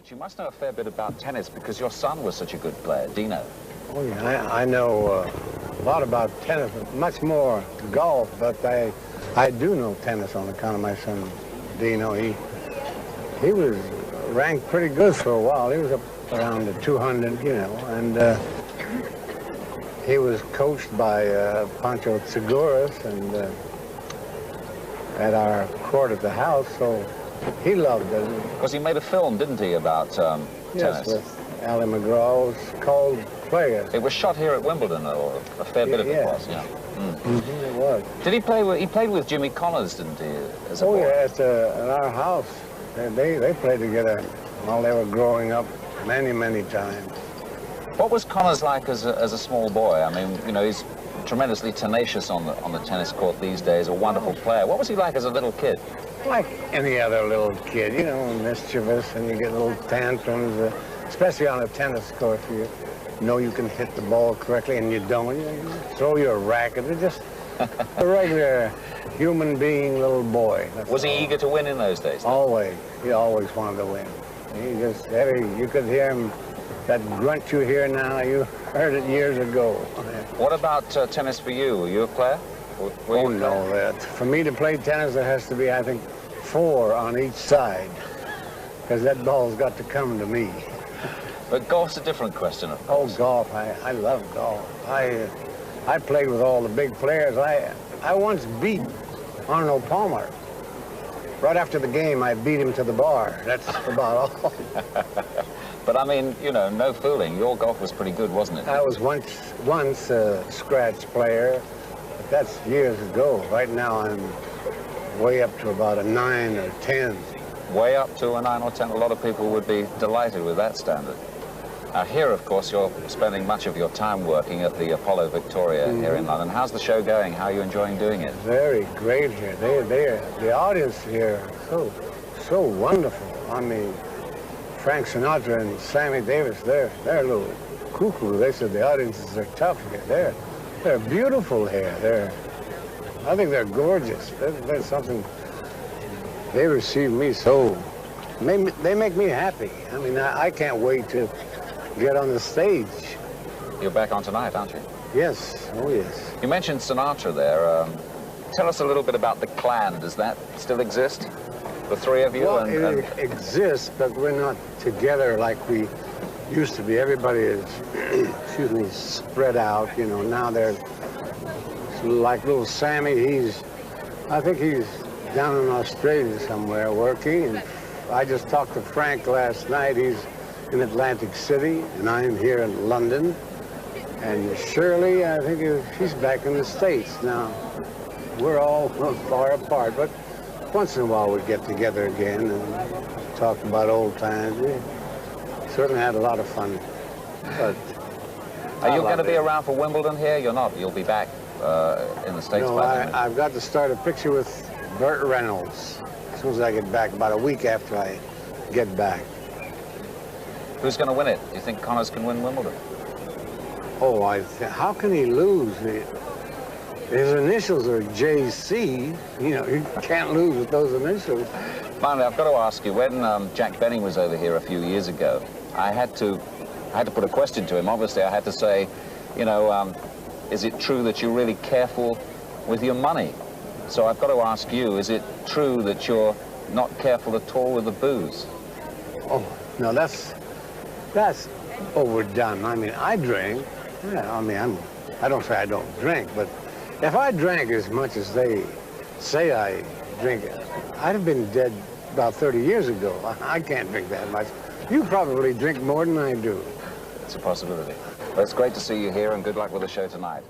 but you must know a fair bit about tennis because your son was such a good player, Dino. Oh, yeah, I know a lot about tennis, much more golf, but I do know tennis on account of my son, Dino. He was ranked pretty good for a while. He was up around the 200, you know, and he was coached by Pancho Seguras and at our court at the house, so he loved it. Because he made a film, didn't he, about tennis? Yes, with Ali McGraw. It was called Players. It was shot here at Wimbledon, or a fair bit of it was, yeah. It was. Did he play with, he played with Jimmy Connors, didn't he, as a boy? Yeah, at our house. They played together while they were growing up many, many times. What was Connors like as a small boy? I mean, you know, he's tremendously tenacious on the tennis court these days, a wonderful player. What was he like as a little kid? Like any other little kid, you know, mischievous, and you get little tantrums, especially on a tennis court. You know you can hit the ball correctly, and you don't. You throw your racket. It's just a regular human being little boy. Was he eager to win in those days? Always. He always wanted to win. He just, you could hear him, that grunt you hear now, you heard it years ago. What about tennis for you? Were you a player? Oh, no. For me to play tennis, there has to be, I think, 4 on each side, because that ball's got to come to me. But golf's a different question, of course. Oh, golf. I love golf. I played with all the big players. I once beat Arnold Palmer. Right after the game, I beat him to the bar. That's about all. But I mean, you know, no fooling. Your golf was pretty good, wasn't it? I was once a scratch player, but that's years ago. Right now, I'm way up to about a 9 or 10. Way up to a 9 or 10. A lot of people would be delighted with that standard. Now here, of course, you're spending much of your time working at the Apollo Victoria here in London. How's the show going? How are you enjoying doing it? Very great here. The audience here is so wonderful. I mean, Frank Sinatra and Sammy Davis, they're a little cuckoo. They said the audiences are tough here. They're beautiful here. I think they're gorgeous. There's something. They receive me so. They make me happy. I mean, I can't wait to get on the stage. You're back on tonight, aren't you? Yes. Oh, yes. You mentioned Sinatra there. Tell us a little bit about the Clan. Does that still exist? The 3 of you? Well, it exists, but we're not together like we used to be. Everybody is, excuse me, spread out. You know, now they're like little Sammy. I think he's down in Australia somewhere working. And I just talked to Frank last night. He's in Atlantic City, and I'm here in London. And Shirley, I think she's back in the States now. We're all far apart, but once in a while we get together again and talk about old times. We certainly had a lot of fun. But are you going to be around for Wimbledon here? You're not. You'll be back in the States. No, I've got to start a picture with Burt Reynolds as soon as I get back, about a week after I get back. Who's going to win it? Do you think Connors can win Wimbledon? Oh, how can he lose? His initials are JC. You know, you can't lose with those initials. Finally, I've got to ask you, when Jack Benny was over here a few years ago, I had to put a question to him. Obviously, I had to say, you know, is it true that you're really careful with your money? So I've got to ask you, is it true that you're not careful at all with the booze? Oh, no, that's overdone. I mean, I drink. Yeah, I mean, I don't say I don't drink, but if I drank as much as they say I drink, I'd have been dead about 30 years ago. I can't drink that much. You probably drink more than I do. It's a possibility. But it's great to see you here, and good luck with the show tonight.